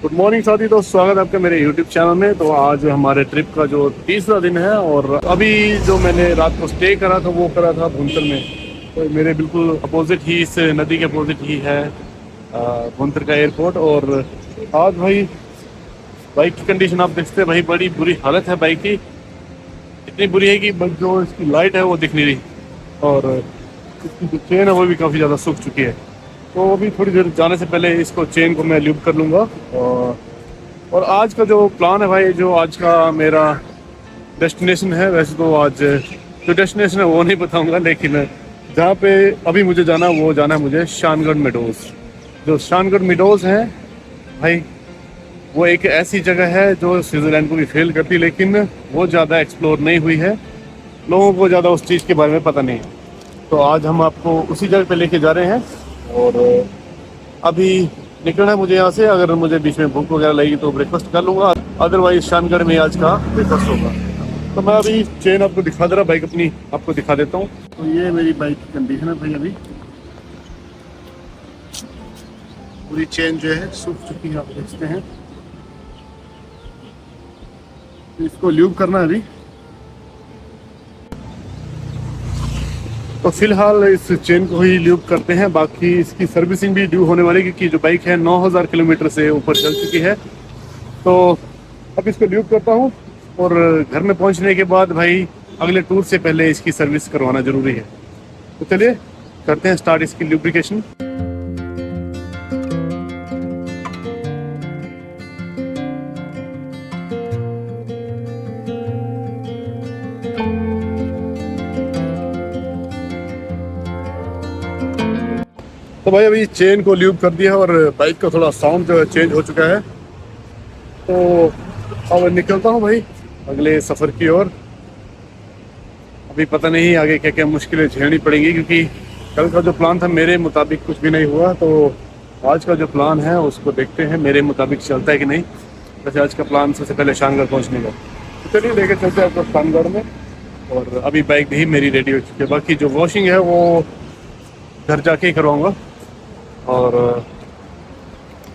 Good morning साथी, तो स्वागत है आपका मेरे यूट्यूब चैनल में। तो आज हमारे ट्रिप का जो तीसरा दिन है और अभी जो मैंने रात को स्टे करा था वो करा था भुंतर में। तो मेरे बिल्कुल अपोजिट ही, इस नदी के अपोजिट ही है भुंतर का एयरपोर्ट। और आज भाई बाइक की कंडीशन आप देखते हैं भाई, बड़ी बुरी हालत है बाइक की। इतनी बुरी है कि जो इसकी लाइट है वो दिख नहीं रही और इसकी जो चेन है वो भी काफ़ी ज़्यादा सूख चुकी है। तो अभी थोड़ी देर जाने से पहले इसको चेन को मैं ल्यूब कर लूँगा। और आज का जो प्लान है भाई, जो आज का मेरा डेस्टिनेशन है, वैसे तो आज जो डेस्टिनेशन है वो नहीं बताऊँगा, लेकिन जहाँ पे अभी मुझे जाना है वो जाना है मुझे शानगढ़ मेडोज़। जो शानगढ़ मेडोज़ हैं भाई, वो एक ऐसी जगह है जो स्विट्ज़रलैंड को भी फेल करती, लेकिन वो ज़्यादा एक्सप्लोर नहीं हुई है, लोगों को ज़्यादा उस चीज़ के बारे में पता नहीं है। तो आज हम आपको उसी जगह पे लेके जा रहे हैं। और अभी निकलना है मुझे यहाँ से। अगर मुझे बीच में भूख वगैरह लगेगी तो ब्रेकफास्ट कर लूँगा, अदरवाइज शानगढ़ में आज का ब्रेकफास्ट होगा। तो मैं अभी चेन आपको दिखा दे रहा, बाइक अपनी आपको दिखा देता हूँ। तो ये मेरी बाइक की कंडीशन है भाई, अभी पूरी चेन जो है सूख चुकी है, आप देखते हैं। तो इसको ल्यूब करना है अभी। तो फिलहाल इस चेन को ही ल्यूब करते हैं, बाकी इसकी सर्विसिंग भी ड्यू होने वाली है, क्योंकि जो बाइक है 9000 किलोमीटर से ऊपर चल चुकी है। तो अब इसको ल्यूब करता हूँ और घर में पहुँचने के बाद भाई अगले टूर से पहले इसकी सर्विस करवाना ज़रूरी है। तो चलिए करते हैं स्टार्ट इसकी ल्यूब्रिकेशन। तो भाई अभी चेन को ल्यूब कर दिया है और बाइक का थोड़ा साउंड जो है चेंज हो चुका है। तो अब निकलता हूँ भाई अगले सफ़र की ओर। अभी पता नहीं आगे क्या क्या मुश्किलें झेलनी पड़ेंगी, क्योंकि कल का जो प्लान था मेरे मुताबिक कुछ भी नहीं हुआ। तो आज का जो प्लान है उसको देखते हैं मेरे मुताबिक चलता है कि नहीं। वैसे आज का प्लान सबसे पहले शानगढ़ पहुँचने का। तो चलिए लेके चलते हैं आपको शानगढ़ में। और अभी बाइक भी मेरी रेडी हो चुकी है, बाकी जो वॉशिंग है वो घर जाके ही करवाऊँगा। और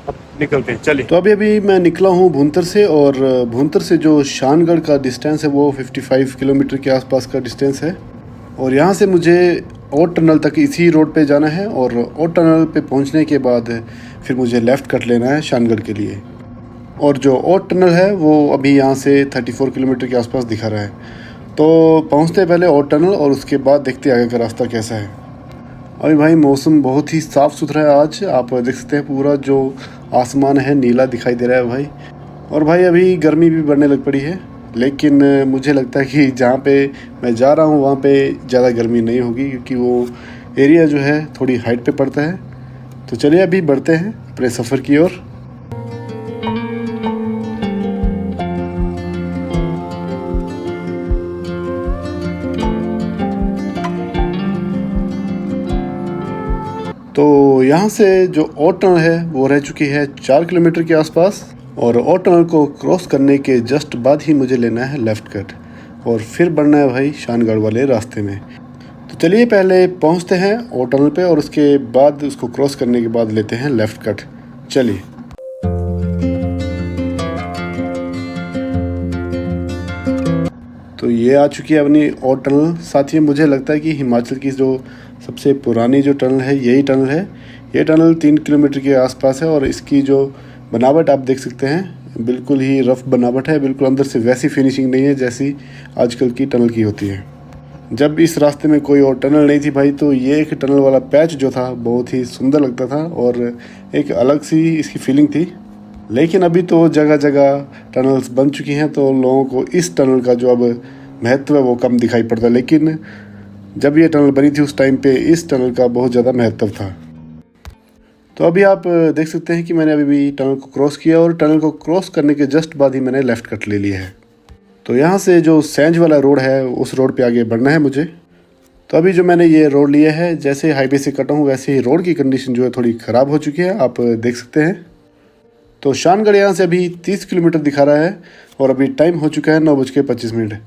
अब निकलते हैं, चलिए। तो अभी मैं निकला हूँ भुंतर से, और भुंतर से जो शानगढ़ का डिस्टेंस है वो 55 किलोमीटर के आसपास का डिस्टेंस है। और यहाँ से मुझे और टनल तक इसी रोड पे जाना है, और और टनल पे पहुँचने के बाद फिर मुझे लेफ़्ट कट लेना है शानगढ़ के लिए। और जो और टनल है वो अभी यहाँ से 34 किलोमीटर के आसपास दिखा रहा है। तो पहुँचते पहले और टनल, और उसके बाद देखते आगे का रास्ता कैसा है। अभी भाई मौसम बहुत ही साफ़ सुथरा है आज, आप देख सकते हैं पूरा जो आसमान है नीला दिखाई दे रहा है भाई। और भाई अभी गर्मी भी बढ़ने लग पड़ी है, लेकिन मुझे लगता है कि जहाँ पे मैं जा रहा हूँ वहाँ पे ज़्यादा गर्मी नहीं होगी, क्योंकि वो एरिया जो है थोड़ी हाइट पे पड़ता है। तो चलिए अभी बढ़ते हैं अपने सफ़र की ओर। तो यहाँ से जो और टनल है वो रह चुकी है 4 किलोमीटर के आसपास, और और टनल को क्रॉस करने के जस्ट बाद ही मुझे लेना है लेफ़्ट कट, और फिर बढ़ना है भाई शानगढ़ वाले रास्ते में। तो चलिए पहले पहुँचते हैं और टनल पे, और उसके बाद उसको क्रॉस करने के बाद लेते हैं लेफ़्ट कट। चलिए। तो ये आ चुकी है अपनी और टनल। साथ ही मुझे लगता है कि हिमाचल की जो सबसे पुरानी जो टनल है यही टनल है। ये टनल 3 किलोमीटर के आसपास है, और इसकी जो बनावट आप देख सकते हैं बिल्कुल ही रफ़ बनावट है, बिल्कुल अंदर से वैसी फिनिशिंग नहीं है जैसी आजकल की टनल की होती है। जब इस रास्ते में कोई और टनल नहीं थी भाई, तो ये एक टनल वाला पैच जो था बहुत ही सुंदर लगता था, और एक अलग सी इसकी फीलिंग थी। लेकिन अभी तो जगह जगह टनल्स बन चुकी हैं, तो लोगों को इस टनल का जो अब महत्व है वो कम दिखाई पड़ता है। लेकिन जब ये टनल बनी थी उस टाइम पे इस टनल का बहुत ज़्यादा महत्व था। तो अभी आप देख सकते हैं कि मैंने अभी भी टनल को क्रॉस किया, और टनल को क्रॉस करने के जस्ट बाद ही मैंने लेफ़्ट कट ले लिया है। तो यहाँ से जो सेंज वाला रोड है उस रोड पे आगे बढ़ना है मुझे। तो अभी जो मैंने ये रोड लिया है, जैसे हाईवे से कटा हूँ वैसे ही रोड की कंडीशन जो है थोड़ी ख़राब हो चुकी है, आप देख सकते हैं। तो शानगढ़ यहाँ से अभी 30 किलोमीटर दिखा रहा है, और अभी टाइम हो चुका है 9:25।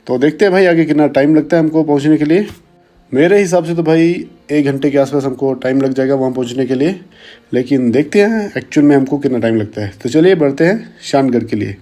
तो देखते हैं भाई आगे कितना टाइम लगता है हमको पहुँचने के लिए। मेरे हिसाब से तो भाई 1 घंटे के आसपास हमको टाइम लग जाएगा वहाँ पहुँचने के लिए, लेकिन देखते हैं एक्चुअल में हमको कितना टाइम लगता है। तो चलिए बढ़ते हैं शानगढ़ के लिए।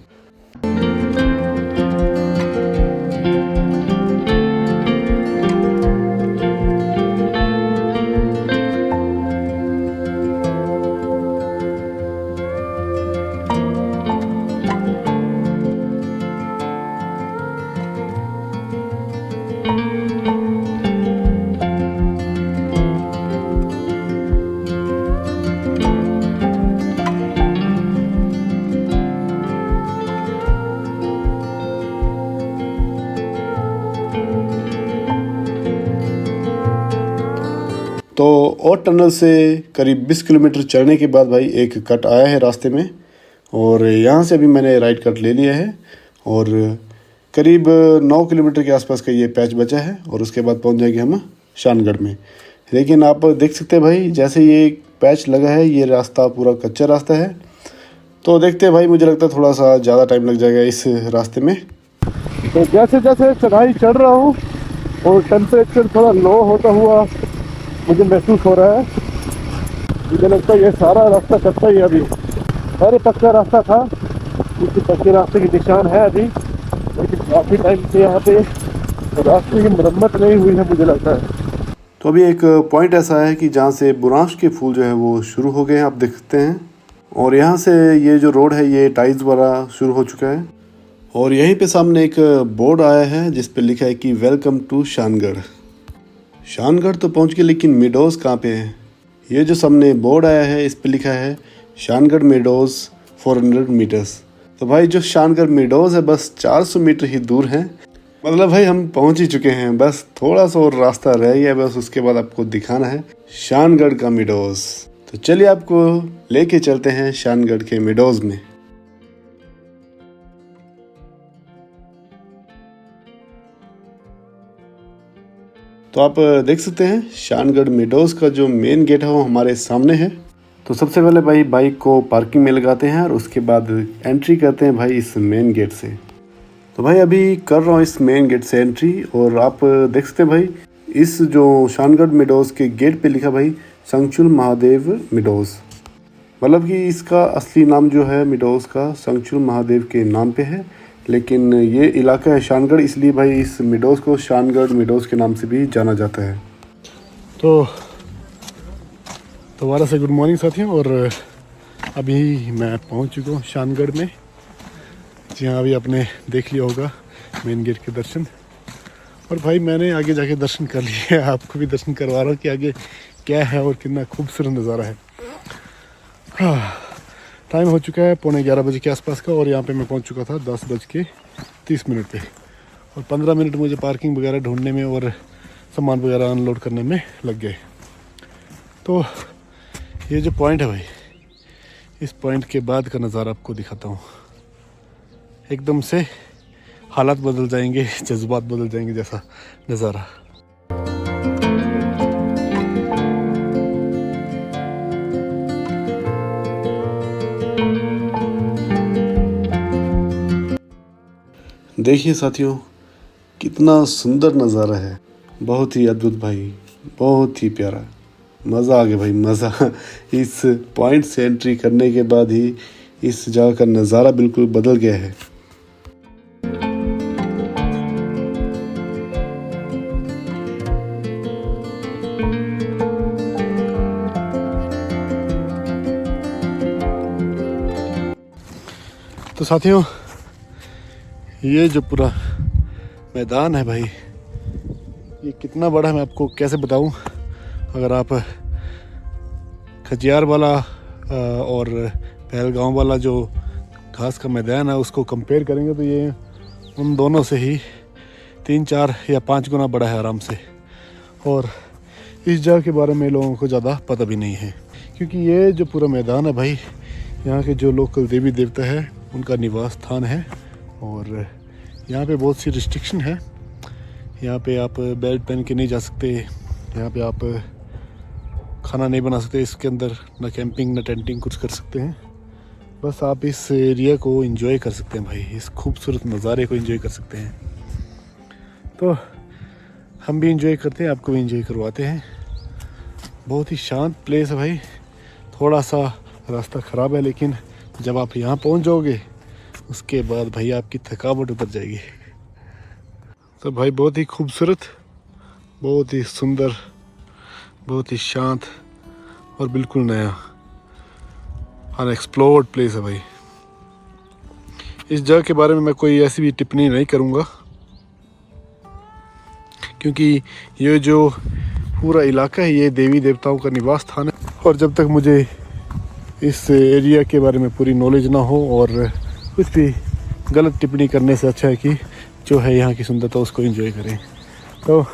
तो और टनल से करीब 20 किलोमीटर चढ़ने के बाद भाई एक कट आया है रास्ते में, और यहाँ से अभी मैंने राइट कट ले लिया है और करीब 9 किलोमीटर के आसपास का ये पैच बचा है और उसके बाद पहुँच जाएंगे हम शानगढ़ में। लेकिन आप देख सकते हैं भाई जैसे ये पैच लगा है ये रास्ता पूरा कच्चा रास्ता है, तो देखते हैं भाई, मुझे लगता है थोड़ा सा ज़्यादा टाइम लग जाएगा इस रास्ते में। तो जैसे जैसे चढ़ाई चढ़ रहा हूँ और टेम्परेचर थोड़ा लो होता हुआ मुझे महसूस हो रहा है, मुझे लगता है ये सारा रास्ता कच्चा ही अभी, पहले पक्का रास्ता था, क्योंकि पक्के रास्ते की निशान है अभी, लेकिन काफ़ी टाइम से यहाँ पे रास्ते की मरम्मत नहीं हुई है मुझे लगता है। तो अभी एक पॉइंट ऐसा है कि जहाँ से बुरांश के फूल जो है वो शुरू हो गए हैं, आप देख सकते हैं, और यहाँ से ये जो रोड है ये टाइल्स वाला शुरू हो चुका है, और यहीं पे सामने एक बोर्ड आया है जिस पे लिखा है कि वेलकम टू शानगढ़। शानगढ़ तो पहुँच गए, लेकिन मेडोज़ कहाँ पे है? ये जो सामने बोर्ड आया है इस पे लिखा है शानगढ़ मेडोज़ 400 मीटर्स। तो भाई जो शानगढ़ मेडोज़ है बस 400 मीटर ही दूर है, मतलब भाई हम पहुँच ही चुके हैं, बस थोड़ा सा और रास्ता रह गया, बस उसके बाद आपको दिखाना है शानगढ़ का मेडोज़। तो चलिए आपको लेके चलते हैं शानगढ़ के मेडोज़ में। तो आप देख सकते हैं शानगढ़ मेडोज़ का जो मेन गेट है वो हमारे सामने है। तो सबसे पहले भाई बाइक को पार्किंग में लगाते हैं और उसके बाद एंट्री करते हैं भाई इस मेन गेट से। तो भाई अभी कर रहा हूँ इस मेन गेट से एंट्री, और आप देख सकते हैं भाई इस जो शानगढ़ मेडोज़ के गेट पे लिखा भाई संगचुल महादेव मेडोज़, मतलब कि इसका असली नाम जो है मेडोज़ का संगचुल महादेव के नाम पे है, लेकिन ये इलाका है शानगढ़, इसलिए भाई इस मेडोज़ को शानगढ़ मेडोज़ के नाम से भी जाना जाता है। तो दोबारा से गुड मॉर्निंग साथियों, और अभी मैं पहुंच चुका हूं शानगढ़ में। जी हाँ, अभी आपने देख लिया होगा मेन गेट के दर्शन, और भाई मैंने आगे जाके दर्शन कर लिए हैं, आपको भी दर्शन करवा रहा हूँ कि आगे क्या है और कितना खूबसूरत नज़ारा है। हाँ, टाइम हो चुका है 11:15 बजे के आसपास का, और यहाँ पे मैं पहुँच चुका था 10:30 पे, और 15 मिनट मुझे पार्किंग वगैरह ढूंढने में और सामान वगैरह अनलोड करने में लग गए। तो ये जो पॉइंट है भाई, इस पॉइंट के बाद का नज़ारा आपको दिखाता हूँ, एकदम से हालात बदल जाएंगे, जज्बात बदल जाएंगे जैसा नज़ारा। देखिए साथियों कितना सुंदर नज़ारा है, बहुत ही अद्भुत भाई, बहुत ही प्यारा, मज़ा आ गया भाई, मज़ा। इस पॉइंट से एंट्री करने के बाद ही इस जगह का नज़ारा बिल्कुल बदल गया है। तो साथियों ये जो पूरा मैदान है भाई, ये कितना बड़ा है मैं आपको कैसे बताऊं। अगर आप खजियार वाला और पहलगांव वाला जो घास का मैदान है उसको कंपेयर करेंगे तो ये उन दोनों से ही 3, 4 या 5 गुना बड़ा है आराम से। और इस जगह के बारे में लोगों को ज़्यादा पता भी नहीं है, क्योंकि ये जो पूरा मैदान है भाई, यहाँ के जो लोकल देवी देवता है उनका निवास स्थान है, और यहाँ पे बहुत सी रिस्ट्रिक्शन है। यहाँ पे आप बेल्ट पहन के नहीं जा सकते, यहाँ पे आप खाना नहीं बना सकते इसके अंदर, ना कैंपिंग ना टेंटिंग कुछ कर सकते हैं। बस आप इस एरिया को एंजॉय कर सकते हैं भाई, इस खूबसूरत नज़ारे को एंजॉय कर सकते हैं। तो हम भी इंजॉय करते हैं, आपको भी इंजॉय करवाते हैं। बहुत ही शांत प्लेस है भाई। थोड़ा सा रास्ता ख़राब है, लेकिन जब आप यहाँ पहुँच जाओगे उसके बाद भाई आपकी थकावट उतर जाएगी। तो भाई बहुत ही खूबसूरत, बहुत ही सुंदर, बहुत ही शांत और बिल्कुल नया अनएक्सप्लोर्ड प्लेस है भाई। इस जगह के बारे में मैं कोई ऐसी भी टिप्पणी नहीं करूँगा, क्योंकि ये जो पूरा इलाका है ये देवी देवताओं का निवास स्थान है। और जब तक मुझे इस एरिया के बारे में पूरी नॉलेज ना हो और कुछ भी गलत टिप्पणी करने से अच्छा है कि जो है यहाँ की सुंदरता उसको एंजॉय करें। तो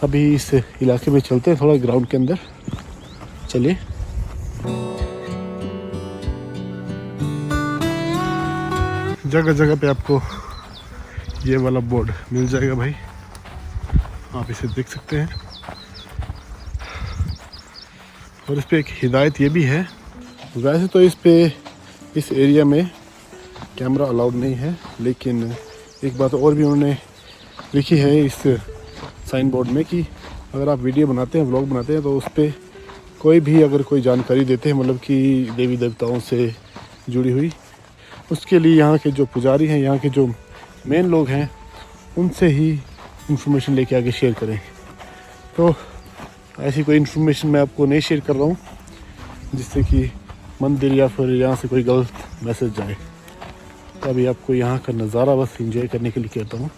अभी इस इलाके में चलते हैं, थोड़ा ग्राउंड के अंदर चलिए। जगह जगह पे आपको ये वाला बोर्ड मिल जाएगा भाई, आप इसे देख सकते हैं। और इस पे एक हिदायत ये भी है, वैसे तो इस एरिया में कैमरा अलाउड नहीं है, लेकिन एक बात और भी उन्होंने लिखी है इस साइन बोर्ड में कि अगर आप वीडियो बनाते हैं, व्लॉग बनाते हैं, तो उस पर कोई भी अगर कोई जानकारी देते हैं, मतलब कि देवी देवताओं से जुड़ी हुई, उसके लिए यहाँ के जो पुजारी हैं, यहाँ के जो मेन लोग हैं, उनसे ही इंफॉर्मेशन लेके आगे शेयर करें। तो ऐसी कोई इन्फॉर्मेशन मैं आपको नहीं शेयर कर रहा हूँ जिससे कि मंदिर या फिर यहाँ से कोई गलत मैसेज जाए। तो अभी आपको यहाँ का नज़ारा बस एंजॉय करने के लिए कहता हूँ।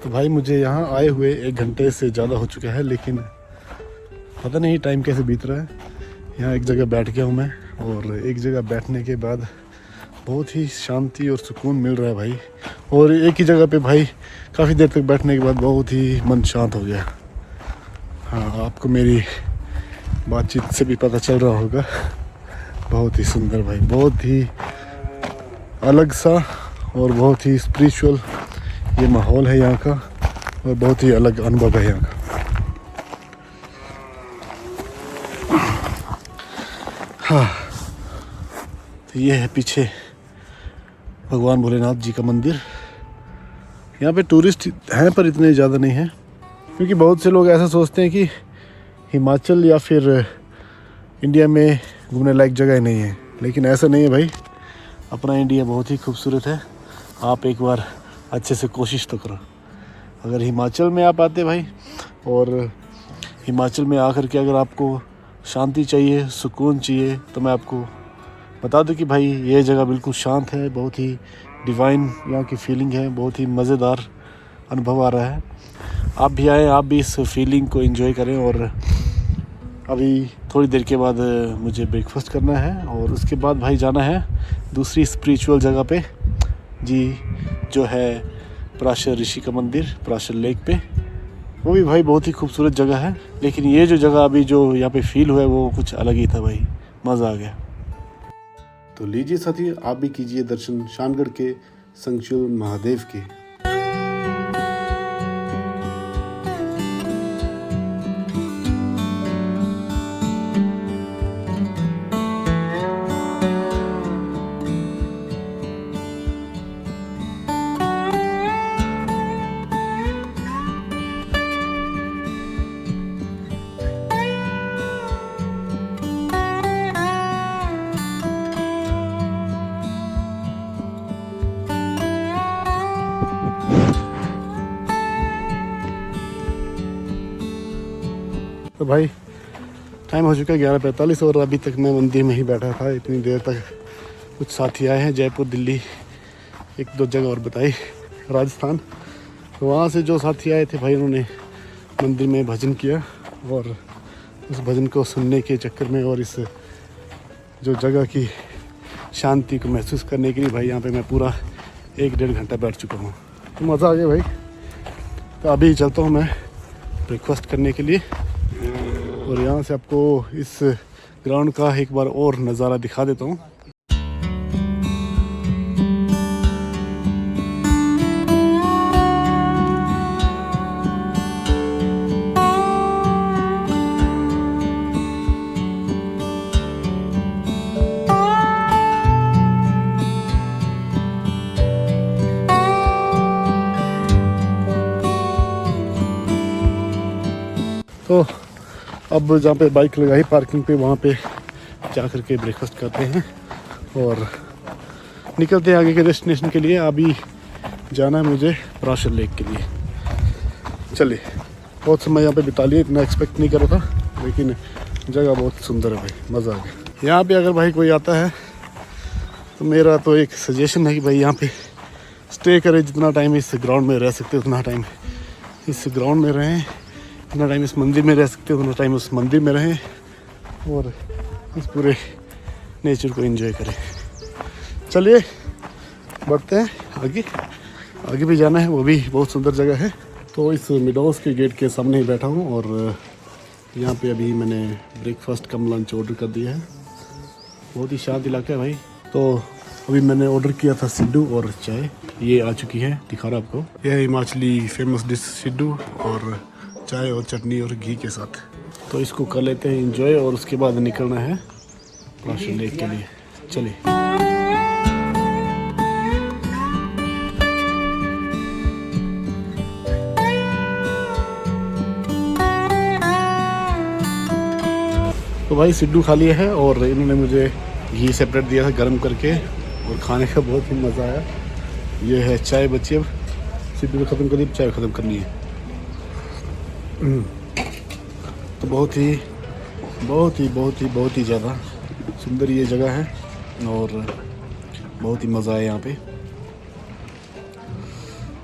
भाई मुझे यहाँ आए हुए 1 घंटे से ज़्यादा हो चुका है, लेकिन पता नहीं टाइम कैसे बीत रहा है। यहाँ एक जगह बैठ गया हूँ मैं, और एक जगह बैठने के बाद बहुत ही शांति और सुकून मिल रहा है भाई। और एक ही जगह पे भाई काफ़ी देर तक बैठने के बाद बहुत ही मन शांत हो गया। हाँ, आपको मेरी बातचीत से भी पता चल रहा होगा। बहुत ही सुंदर भाई, बहुत ही अलग सा और बहुत ही स्पिरिचुअल ये माहौल है यहाँ का, और बहुत ही अलग अनुभव है यहाँ का। हाँ, तो ये है पीछे भगवान भोलेनाथ जी का मंदिर। यहाँ पे टूरिस्ट हैं पर इतने ज़्यादा नहीं हैं, क्योंकि बहुत से लोग ऐसा सोचते हैं कि हिमाचल या फिर इंडिया में घूमने लायक जगह नहीं है, लेकिन ऐसा नहीं है भाई। अपना इंडिया बहुत ही खूबसूरत है। आप एक बार अच्छे से कोशिश तो करो। अगर हिमाचल में आप आते भाई, और हिमाचल में आकर के अगर आपको शांति चाहिए, सुकून चाहिए, तो मैं आपको बता दूं कि भाई ये जगह बिल्कुल शांत है, बहुत ही डिवाइन यहाँ की फीलिंग है, बहुत ही मज़ेदार अनुभव आ रहा है। आप भी आएँ, आप भी इस फीलिंग को एंजॉय करें। और अभी थोड़ी देर के बाद मुझे ब्रेकफास्ट करना है, और उसके बाद भाई जाना है दूसरी स्पिरिचुअल जगह पे जी, जो है पराशर ऋषि का मंदिर, पराशर लेक पे। वो भी भाई बहुत ही खूबसूरत जगह है, लेकिन ये जो जगह अभी जो यहाँ पे फील हुआ है वो कुछ अलग ही था भाई, मज़ा आ गया। तो लीजिए साथी, आप भी कीजिए दर्शन शानगढ़ के संगचूल महादेव के। तो भाई टाइम हो चुका है 11:45, और अभी तक मैं मंदिर में ही बैठा था इतनी देर तक। कुछ साथी आए हैं जयपुर, दिल्ली, 1-2 जगह और बताई, राजस्थान। तो वहाँ से जो साथी आए थे भाई, उन्होंने मंदिर में भजन किया, और उस भजन को सुनने के चक्कर में और इस जो जगह की शांति को महसूस करने के लिए भाई यहाँ पे मैं पूरा 1-1.5 घंटा बैठ चुका हूँ। तो मज़ा आ गया भाई। तो अभी चलता हूँ मैं ब्रेकफास्ट करने के लिए। और यहाँ से आपको इस ग्राउंड का एक बार और नज़ारा दिखा देता हूँ। तो अब जहाँ पे बाइक लगाई पार्किंग पे, वहाँ पे जा कर के ब्रेकफास्ट करते हैं और निकलते हैं आगे के डेस्टिनेशन के लिए। अभी जाना है मुझे पराशर लेक के लिए। चलिए, बहुत समय यहाँ पे बिता लिया, इतना एक्सपेक्ट नहीं कर रहा था, लेकिन जगह बहुत सुंदर है भाई, मज़ा आ गया। यहाँ पे अगर भाई कोई आता है तो मेरा तो एक सजेशन है कि भाई यहाँ पे स्टे करें। जितना टाइम इस ग्राउंड में रह सकते उतना टाइम इस ग्राउंड में रहें, जितना टाइम इस मंदिर में रह सकते उतना टाइम उस मंदिर में रहें और इस पूरे नेचर को एंजॉय करें। चलिए बढ़ते हैं आगे, आगे भी जाना है, वो भी बहुत सुंदर जगह है। तो इस मिडोस के गेट के सामने ही बैठा हूँ और यहाँ पे अभी मैंने ब्रेकफास्ट कम लंच ऑर्डर कर दिया है। बहुत ही शांत इलाका है भाई। तो अभी मैंने ऑर्डर किया था सिड्डू और चाय, ये आ चुकी है, दिखा रहा आपको। यह है हिमाचली फेमस डिश सिड्डू और चाय और चटनी और घी के साथ। तो इसको कर लेते हैं एंजॉय और उसके बाद निकलना है पराशर लेक के लिए। चलिए। तो भाई सिड्डू खा लिया है और इन्होंने मुझे घी सेपरेट दिया था गर्म करके और खाने का बहुत ही मज़ा आया। ये है चाय बची, अब सिड्डू को ख़त्म कर दी, चाय ख़त्म करनी है। तो बहुत ही ज़्यादा सुंदर ये जगह है और बहुत ही मज़ा है यहाँ पे।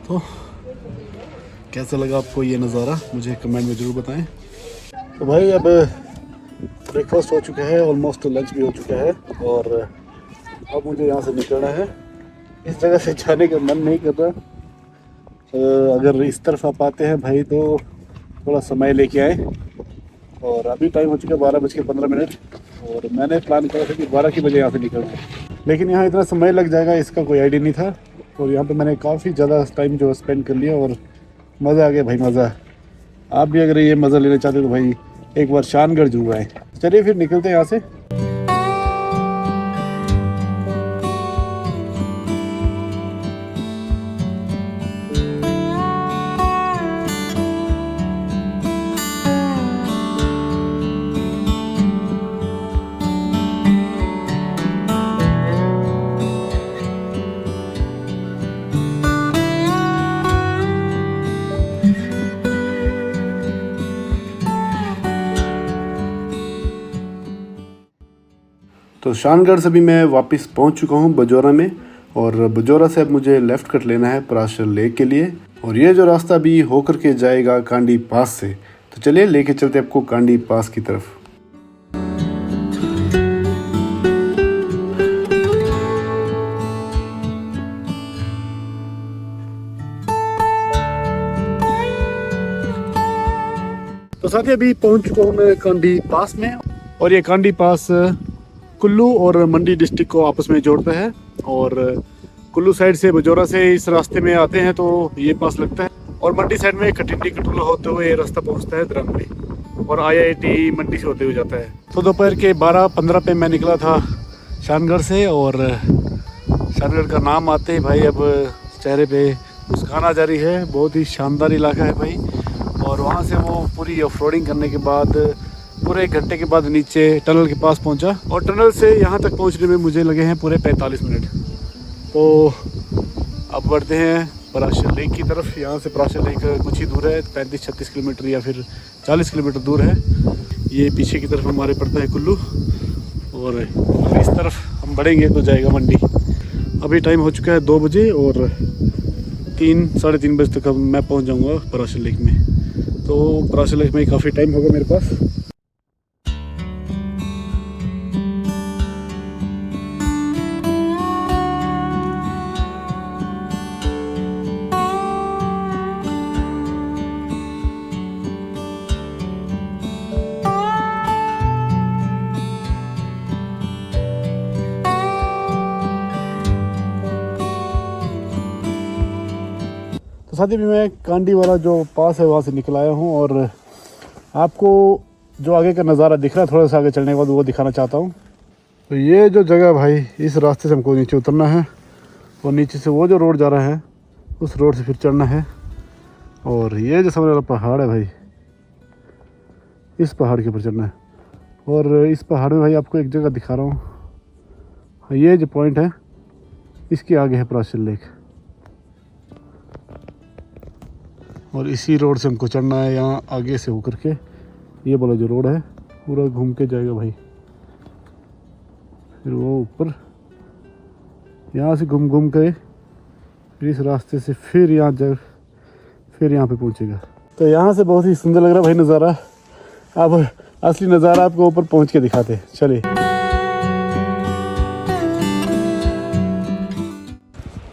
तो कैसा लगा आपको ये नज़ारा, मुझे कमेंट में ज़रूर बताएं। तो भाई अब ब्रेकफास्ट हो चुका है, ऑलमोस्ट लंच भी हो चुका है और अब मुझे यहाँ से निकलना है। इस जगह से जाने का मन नहीं कर रहा। अगर इस तरफ आप आते हैं भाई तो थोड़ा समय लेके आए। और अभी टाइम हो चुका है 12:15 और मैंने प्लान करा था कि 12 के बजे यहाँ से निकलना है, लेकिन यहाँ इतना समय लग जाएगा इसका कोई आइडिया नहीं था। और यहाँ पे मैंने काफ़ी ज़्यादा टाइम जो स्पेंड कर लिया और मज़ा आ गया भाई, मज़ा। आप भी अगर ये मज़ा लेना चाहते हो तो भाई एक बार शानगढ़ जरूर आए। चलिए फिर निकलते हैं यहाँ से। तो शानगढ़ से भी मैं वापस पहुंच चुका हूं बजौरा में और बजौरा से अब मुझे लेफ़्ट कट लेना है पराशर लेक के लिए। और ये जो रास्ता भी होकर के जाएगा कांडी पास से। तो चलिए लेके चलते आपको कांडी पास की तरफ। तो साथी अभी पहुंच चुका हूँ मैं कांडी पास में और ये कांडी पास कुल्लू और मंडी डिस्ट्रिक्ट को आपस में जोड़ता है। और कुल्लू साइड से बजौरा से इस रास्ते में आते हैं तो ये पास लगता है और मंडी साइड में कटिंडी कटोला होते हुए ये रास्ता पहुंचता है द्रंग में और IIT मंडी से होते हुए जाता है। तो दोपहर के 12:15 पे मैं निकला था शानगढ़ से और शानगढ़ का नाम आते ही भाई अब चेहरे पे मुस्कान आ जा रही है। बहुत ही शानदार इलाका है भाई। और वहाँ से वो पूरी ऑफ-रोडिंग करने के बाद पूरे 1 घंटे के बाद नीचे टनल के पास पहुंचा और टनल से यहाँ तक पहुँचने में मुझे लगे हैं पूरे 45 मिनट। तो अब बढ़ते हैं पराशर लेक की तरफ। यहाँ से पराशर लेक कुछ ही दूर है, 35-36 किलोमीटर या फिर 40 किलोमीटर दूर है। ये पीछे की तरफ हमारे पड़ता है कुल्लू और इस तरफ हम बढ़ेंगे तो जाएगा मंडी। अभी टाइम हो चुका है 2 बजे और 3-3:30 बजे तक मैं पहुँच जाऊँगा पराशर लेक में। तो पराशर लेक में काफ़ी टाइम होगा मेरे पास। तो साथ ही भी मैं कांडी वाला जो पास है वहाँ से निकल आया हूँ और आपको जो आगे का नज़ारा दिख रहा है थोड़ा सा आगे चलने के बाद वो दिखाना चाहता हूँ। तो ये जो जगह भाई, इस रास्ते से हमको नीचे उतरना है और नीचे से वो जो रोड जा रहा है उस रोड से फिर चढ़ना है। और ये जो सामने वाला पहाड़ है भाई, इस पहाड़ के ऊपर चढ़ना है। और इस पहाड़ में भाई आपको एक जगह दिखा रहा हूँ, ये जो पॉइंट है इसके आगे है पराशर लेक और इसी रोड से हमको चढ़ना है। यहाँ आगे से होकर के ये वाला जो रोड है पूरा घूम के जाएगा भाई, फिर वो ऊपर यहाँ से घूम के फिर इस रास्ते से फिर यहाँ पे पहुँचेगा। तो यहाँ से बहुत ही सुंदर लग रहा है भाई नज़ारा। अब असली नज़ारा आपको ऊपर पहुँच के दिखाते हैं, चलिए।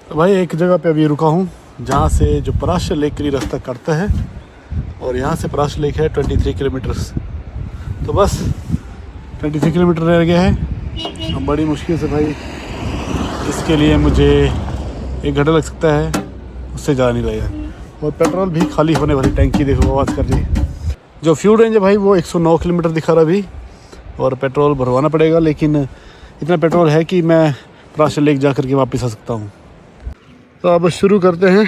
तो भाई एक जगह पे अभी रुका हूँ जहाँ से जो पराशर लेक के लिए रास्ता कटता है और यहाँ से पराशर लेक है 23 किलोमीटर्स। तो बस 23 किलोमीटर रह गया है। हम बड़ी मुश्किल से भाई, इसके लिए मुझे 1 घंटा लग सकता है, उससे ज़्यादा नहीं लगेगा। और पेट्रोल भी खाली होने वाली, टैंकी देखो आवाज़ कर रही है। जो फ्यूल रेंज है भाई वो 109 किलोमीटर दिखा रहा अभी, और पेट्रोल भरवाना पड़ेगा, लेकिन इतना पेट्रोल है कि मैं पराशर लेक जा कर के वापस आ सकता हूँ। तो अब शुरू करते हैं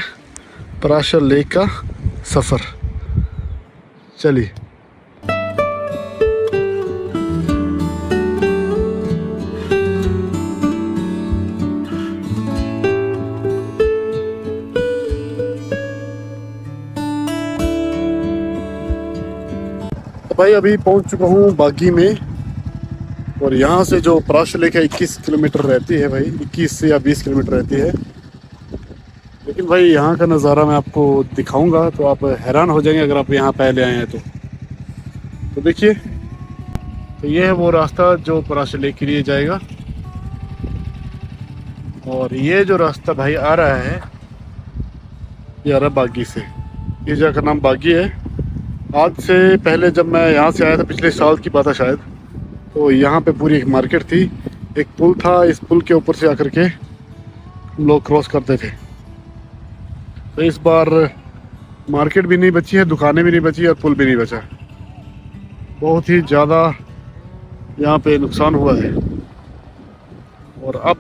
पराशर लेक का सफ़र, चलिए। तो भाई अभी पहुंच चुका हूं बागी में, और यहाँ से जो पराशर लेक है 21 किलोमीटर रहती है भाई, 21 या 20 किलोमीटर रहती है। लेकिन भाई यहाँ का नज़ारा मैं आपको दिखाऊंगा तो आप हैरान हो जाएंगे अगर आप यहाँ पहले आए हैं तो देखिए। तो ये है वो रास्ता जो पराशर लेक के लिए जाएगा, और ये जो रास्ता भाई आ रहा है ये आ रहा बागी से। ये जगह का नाम बागी है। आज से पहले जब मैं यहाँ से आया था, पिछले साल की बात है शायद, तो यहाँ पे पूरी एक मार्केट थी, एक पुल था, इस पुल के ऊपर से आकर के हम लोग क्रॉस करते थे। तो इस बार मार्केट भी नहीं बची है, दुकानें भी नहीं बची और पुल भी नहीं बचा। बहुत ही ज़्यादा यहाँ पे नुकसान हुआ है, और अब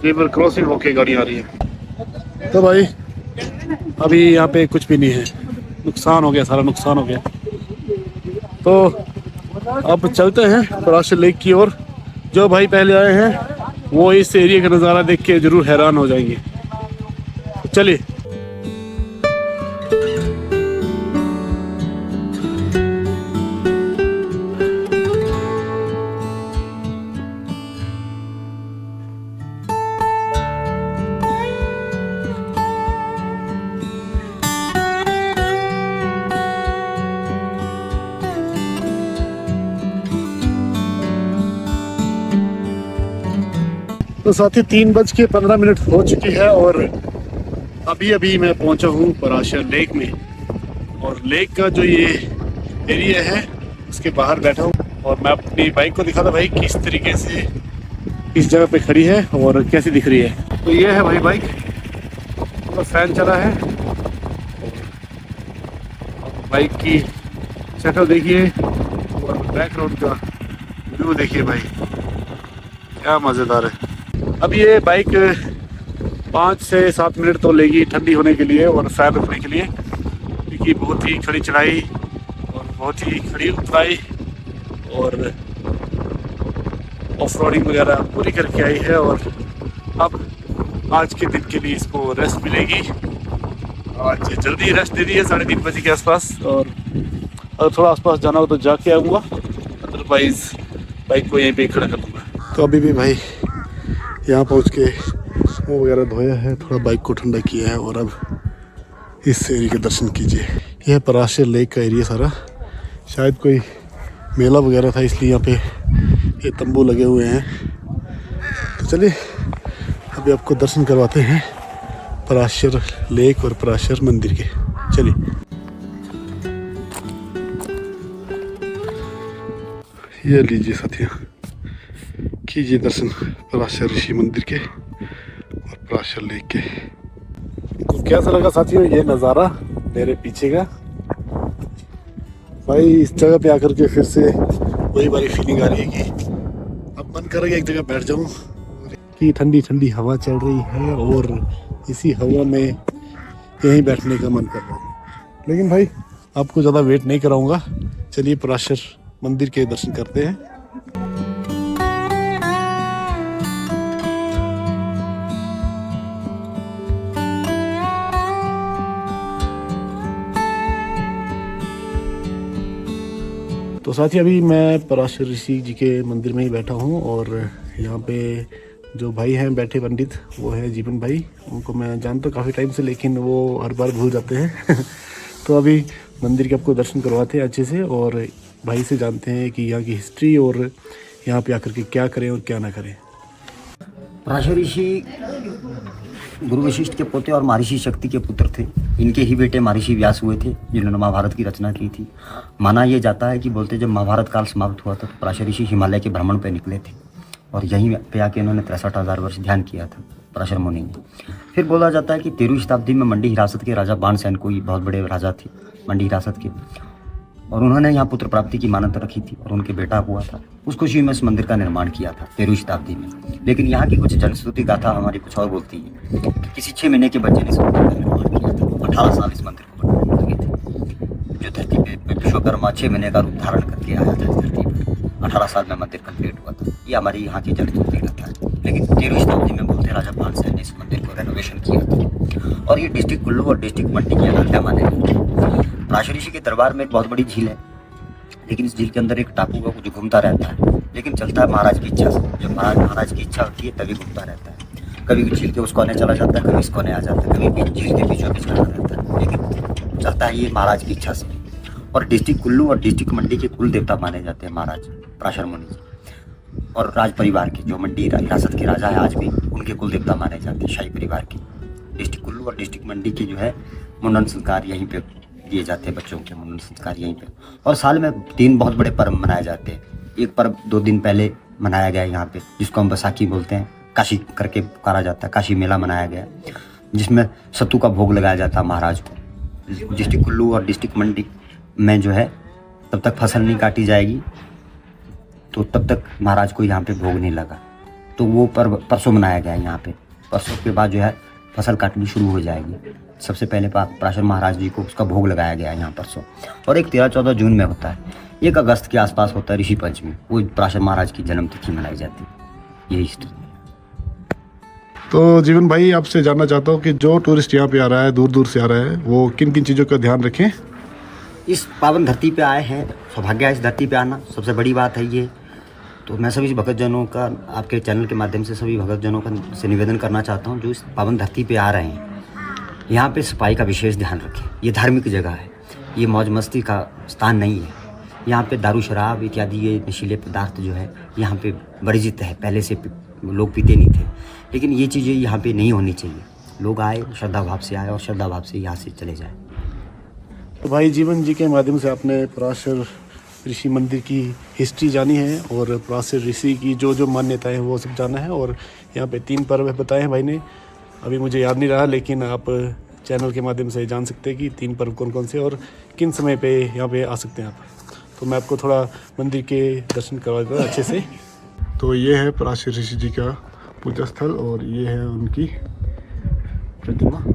रिवर क्रॉसिंग होके गाड़ी आ रही है। तो भाई अभी यहाँ पे कुछ भी नहीं है, नुकसान हो गया, सारा नुकसान हो गया। तो अब चलते हैं पराशर लेक की ओर। जो भाई पहले आए हैं वो इस एरिया का नज़ारा देख के ज़रूर हैरान हो जाएंगे। चलिए। तो साथ ही 3:15 हो चुकी है, और अभी मैं पहुंचा हूं पराशर लेक में। और लेक का जो ये एरिया है उसके बाहर बैठा हूं, और मैं अपनी बाइक को दिखाता भाई किस तरीके से इस जगह पे खड़ी है और कैसी दिख रही है। तो ये है भाई बाइक, तो फैन चला है, बाइक की शक्ल देखिए और बैकग्राउंड का व्यू देखिए भाई, क्या मज़ेदार है। अब ये बाइक 5 से 7 मिनट तो लेगी ठंडी होने के लिए और फैन रखने के लिए, क्योंकि बहुत ही खड़ी चढ़ाई और बहुत ही खड़ी उतराई और ऑफ रोडिंग वगैरह पूरी करके आई है। और अब आज के दिन के लिए इसको रेस्ट मिलेगी। आज जल्दी रेस्ट दे दी है 3:30 बजे के आसपास, और अगर थोड़ा आसपास जाना हो तो जाके आऊँगा, अदरवाइज़ बाइक को यहीं पे खड़ा कर दूँगा। तो अभी भी भाई यहाँ पहुँच के मुँह वगैरह धोया है, थोड़ा बाइक को ठंडा किया है, और अब इस एरिया के दर्शन कीजिए। यह पराशर लेक का एरिया सारा, शायद कोई मेला वगैरह था इसलिए यहाँ पे ये तंबू लगे हुए हैं। तो चलिए अभी आपको दर्शन करवाते हैं पराशर लेक और पराशर मंदिर के, चलिए। ये लीजिए साथियों, कीजिए दर्शन पराशर ऋषि मंदिर के और पराशर लेक के। कैसा लगा साथियों ये नज़ारा मेरे पीछे का? भाई इस जगह पे आकर के फिर से वही वाली फीलिंग आ रही है कि अब मन कर रहा है एक जगह बैठ जाऊं कि ठंडी ठंडी हवा चल रही है और इसी हवा में यहीं बैठने का मन कर रहा है। लेकिन भाई आपको ज़्यादा वेट नहीं कराऊंगा, चलिए पराशर मंदिर के दर्शन करते हैं। तो साथी अभी मैं पराशर ऋषि जी के मंदिर में ही बैठा हूँ और यहाँ पे जो भाई हैं बैठे पंडित वो है जीवन भाई। उनको मैं जानता हूँ काफ़ी टाइम से, लेकिन वो हर बार भूल जाते हैं तो अभी मंदिर के आपको दर्शन करवाते हैं अच्छे से और भाई से जानते हैं कि यहाँ की हिस्ट्री और यहाँ पे आकर के क्या करें और क्या ना करें। पराशर ऋषि गुरु वशिष्ठ के पोते और महर्षि शक्ति के पुत्र थे। इनके ही बेटे महर्षि व्यास हुए थे जिन्होंने महाभारत की रचना की थी। माना यह जाता है कि बोलते जब महाभारत काल समाप्त हुआ था तो पराशर ऋषि हिमालय के भ्रमण पर निकले थे और यहीं पे आके इन्होंने 63,000 वर्ष ध्यान किया था पराशर मुनि ने। फिर बोला जाता है कि 13वीं शताब्दी में मंडी हिरासत के राजा बाणसेन कोई बहुत बड़े राजा थे मंडी हिरासत के, और उन्होंने यहाँ पुत्र प्राप्ति की मान्यता रखी थी और उनके बेटा हुआ था। उस खुशी में इस मंदिर का निर्माण किया था 13वीं शताब्दी में। लेकिन यहाँ की कुछ जनश्रुति गाथा हमारी कुछ और बोलती है कि किसी 6 महीने के बच्चे ने इस मंदिर का निर्माण किया था। 18 साल इस मंदिर को बनने में लगे थे। जो धरती पे विश्वकर्मा 6 महीने का रूप धारण करके आया था इस धरती पर, 18 साल में मंदिर कंप्लीट हुआ था। ये हमारी यहाँ की जनश्रुति गाथा है। लेकिन 13वीं शताब्दी में बोलते राजा बाणसेन ने इस मंदिर को रेनोवेशन किया था और ये डिस्ट्रिक्ट कुल्लू और डिस्ट्रिक्ट मंडी की अयोध्या माने जाते हैं। पराशर ऋषि के दरबार में एक बहुत बड़ी झील है, लेकिन इस झील के अंदर एक टापू का कुछ घूमता रहता है, लेकिन चलता है महाराज की इच्छा से। जब महाराज की इच्छा होती है तभी घूमता रहता है। कभी झील के उस कोने चला जाता है, कभी इस कोने आ जाता है, कभी बीच झील के बीचों बीच खड़ा रहता है, लेकिन चलता है ये महाराज की इच्छा से। और डिस्ट्रिक्ट कुल्लू और डिस्ट्रिक्ट मंडी के कुल देवता माने जाते हैं महाराज पराशर मुनि जी। और राज परिवार के जो मंडी हिरासत के राजा है आज भी, उनके कुल देवता माने जाते हैं शाही परिवार के। डिस्ट्रिक्ट कुल्लू और डिस्ट्रिक्ट मंडी के जो है मुंडन संस्कार यहीं पे दिए जाते हैं, बच्चों के मुंडन संस्कार यहीं पे। और साल में 3 बहुत बड़े पर्व मनाए जाते हैं। एक पर्व 2 दिन पहले मनाया गया यहाँ पे, जिसको हम बैसाखी बोलते हैं, काशी करके पुकारा जाता है। काशी मेला मनाया गया जिसमें सत्तू का भोग लगाया जाता है महाराज को। डिस्ट्रिक्ट कुल्लू और डिस्ट्रिक्ट मंडी में जो है तब तक फसल नहीं काटी जाएगी तो तब तक महाराज को यहाँ पे भोग नहीं लगा। तो वो पर्व परसों मनाया गया यहाँ पे। परसों के बाद जो है फसल काटनी शुरू हो जाएगी। सबसे पहले पराशर महाराज जी को उसका भोग लगाया गया है यहाँ परसों। और एक 13-14 जून में होता है। 1 अगस्त के आसपास होता है ऋषि पंचमी, वो पराशर महाराज की जन्म तिथि मनाई जाती है। यही हिस्ट्री। तो जीवन भाई आपसे जानना चाहता हूँ कि जो टूरिस्ट यहाँ पे आ रहा है, दूर दूर से आ रहा है, वो किन किन चीज़ों का ध्यान रखें? इस पावन धरती पे आए हैं, सौभाग्य है इस धरती पे आना, सबसे बड़ी बात है ये। तो मैं सभी भक्तजनों का आपके चैनल के माध्यम से सभी भक्तजनों का से निवेदन करना चाहता हूँ जो इस पावन धरती पे आ रहे हैं, यहाँ पे सफाई का विशेष ध्यान रखें। ये धार्मिक जगह है, ये मौज मस्ती का स्थान नहीं है। यहाँ पे दारू शराब इत्यादि ये नशीले पदार्थ जो है यहाँ पे वर्जित है। पहले से लोग पीते नहीं थे, लेकिन ये चीज़ें यहाँ पे नहीं होनी चाहिए। लोग आए, श्रद्धा भाव से आए और श्रद्धा भाव से यहाँ से चले जाए। तो भाई जीवन जी के माध्यम से आपने पराशर ऋषि मंदिर की हिस्ट्री जानी है और पराशर ऋषि की जो जो मान्यताएं हैं वो सब जाना है। और यहाँ पे 3 पर्व बताए हैं भाई ने, अभी मुझे याद नहीं रहा, लेकिन आप चैनल के माध्यम से जान सकते हैं कि 3 पर्व कौन कौन से और किन समय पे यहाँ पे आ सकते हैं आप। तो मैं आपको थोड़ा मंदिर के दर्शन करवा देता हूँ अच्छे से। तो ये है पराशर ऋषि जी का पूजा स्थल और ये है उनकी प्रतिमा।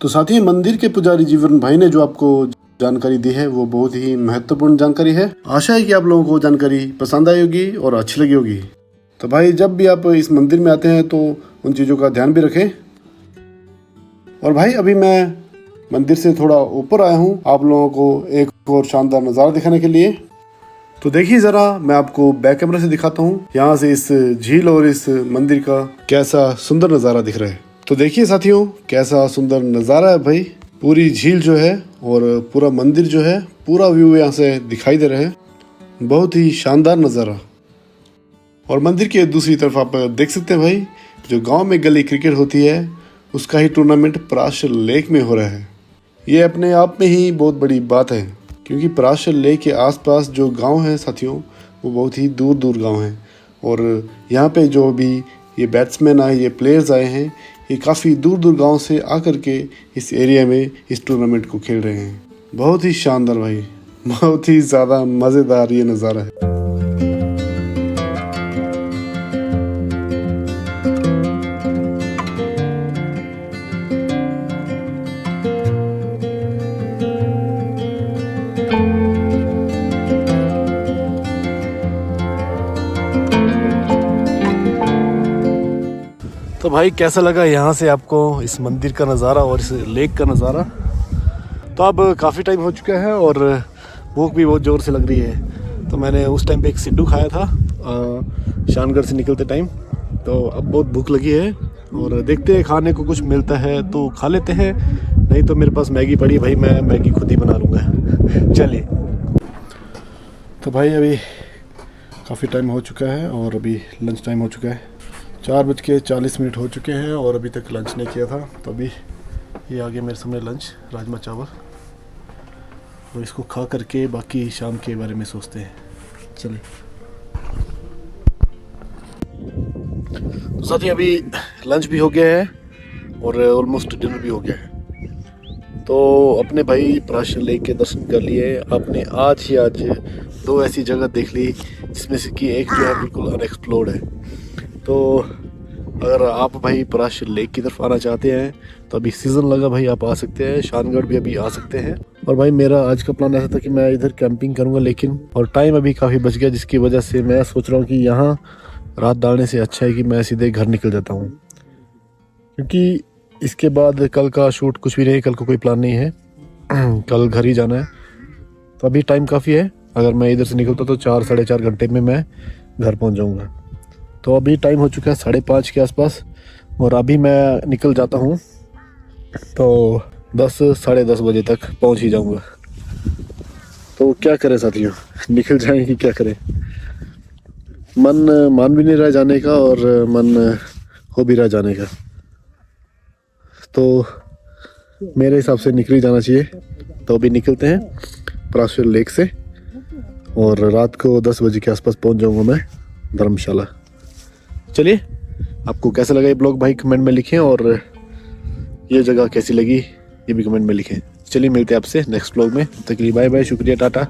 तो साथ ही मंदिर के पुजारी जीवन भाई ने जो आपको जानकारी दी है वो बहुत ही महत्वपूर्ण जानकारी है। आशा है कि आप लोगों को जानकारी पसंद आई होगी और अच्छी लगी होगी। तो भाई जब भी आप इस मंदिर में आते हैं तो उन चीज़ों का ध्यान भी रखें। और भाई अभी मैं मंदिर से थोड़ा ऊपर आया हूँ आप लोगों को एक और शानदार नज़ारा दिखाने के लिए। तो देखिए ज़रा मैं आपको बैक कैमरा से दिखाता हूँ यहाँ से इस झील और इस मंदिर का कैसा सुंदर नज़ारा दिख रहा है। तो देखिए साथियों कैसा सुंदर नज़ारा है भाई। पूरी झील जो है और पूरा मंदिर जो है, पूरा व्यू यहाँ से दिखाई दे रहा है। बहुत ही शानदार नज़ारा। और मंदिर के दूसरी तरफ आप देख सकते हैं भाई, जो गांव में गली क्रिकेट होती है उसका ही टूर्नामेंट पराशर लेक में हो रहा है। ये अपने आप में ही बहुत बड़ी बात है, क्योंकि पराशर लेक के आसपास जो गांव हैं साथियों, वो बहुत ही दूर दूर गांव हैं। और यहाँ पे जो भी ये बैट्समैन आए, ये प्लेयर्स आए हैं, ये काफ़ी दूर दूर गांव से आकर के इस एरिया में इस टूर्नामेंट को खेल रहे हैं। बहुत ही शानदार भाई, बहुत ही ज़्यादा मज़ेदार ये नज़ारा है। तो भाई कैसा लगा यहाँ से आपको इस मंदिर का नज़ारा और इस लेक का नज़ारा? तो अब काफ़ी टाइम हो चुका है और भूख भी बहुत ज़ोर से लग रही है। तो मैंने उस टाइम पे एक सिड्डू खाया था शानगढ़ से निकलते टाइम। तो अब बहुत भूख लगी है और देखते हैं खाने को कुछ मिलता है तो खा लेते हैं, नहीं तो मेरे पास मैगी पड़ी है भाई, मैं मैगी खुद ही बना लूँगा। चलिए। तो भाई अभी काफ़ी टाइम हो चुका है और अभी लंच टाइम हो चुका है। 4:40 हो चुके हैं और अभी तक लंच नहीं किया था। तो अभी ये आ गया मेरे सामने लंच, राजमा चावल, और इसको खा करके बाकी शाम के बारे में सोचते हैं। चलिए। तो साथी अभी लंच भी हो गया है और ऑलमोस्ट डिनर भी हो गया है। तो अपने भाई पराशर लेक के दर्शन कर लिए। आपने आज 2 ऐसी जगह देख ली जिसमें से कि एक जो है बिल्कुल अनएक्सप्लोर्ड है। तो अगर आप भाई पराशर लेक की तरफ आना चाहते हैं तो अभी सीज़न लगा भाई, आप आ सकते हैं। शानगढ़ भी अभी आ सकते हैं। और भाई मेरा आज का प्लान ऐसा था कि मैं इधर कैंपिंग करूंगा, लेकिन और टाइम अभी काफ़ी बच गया, जिसकी वजह से मैं सोच रहा हूँ कि यहाँ रात डालने से अच्छा है कि मैं सीधे घर निकल जाता हूँ, क्योंकि इसके बाद कल का शूट कुछ भी नहीं, कल को कोई प्लान नहीं है, कल घर ही जाना है। तो अभी टाइम काफ़ी है, अगर मैं इधर से निकलता तो 4 साढ़े 4 घंटे में मैं घर पहुँच जाऊँगा। तो अभी टाइम हो चुका है 5:30 के आसपास और अभी मैं निकल जाता हूँ तो 10 साढ़े 10 बजे तक पहुँच ही जाऊँगा। तो क्या करें साथियों, निकल जाएं कि क्या करें? मन मान भी नहीं रहा जाने का और मन हो भी रहा जाने का। तो मेरे हिसाब से निकल ही जाना चाहिए। तो अभी निकलते हैं पराशर लेक से और रात को 10 बजे के आसपास पहुँच जाऊँगा मैं धर्मशाला। चलिए, आपको कैसा लगा ये ब्लॉग भाई कमेंट में लिखें, और ये जगह कैसी लगी ये भी कमेंट में लिखें। चलिए मिलते हैं आपसे नेक्स्ट ब्लॉग में। तब तक के लिए बाय बाय, शुक्रिया, टाटा।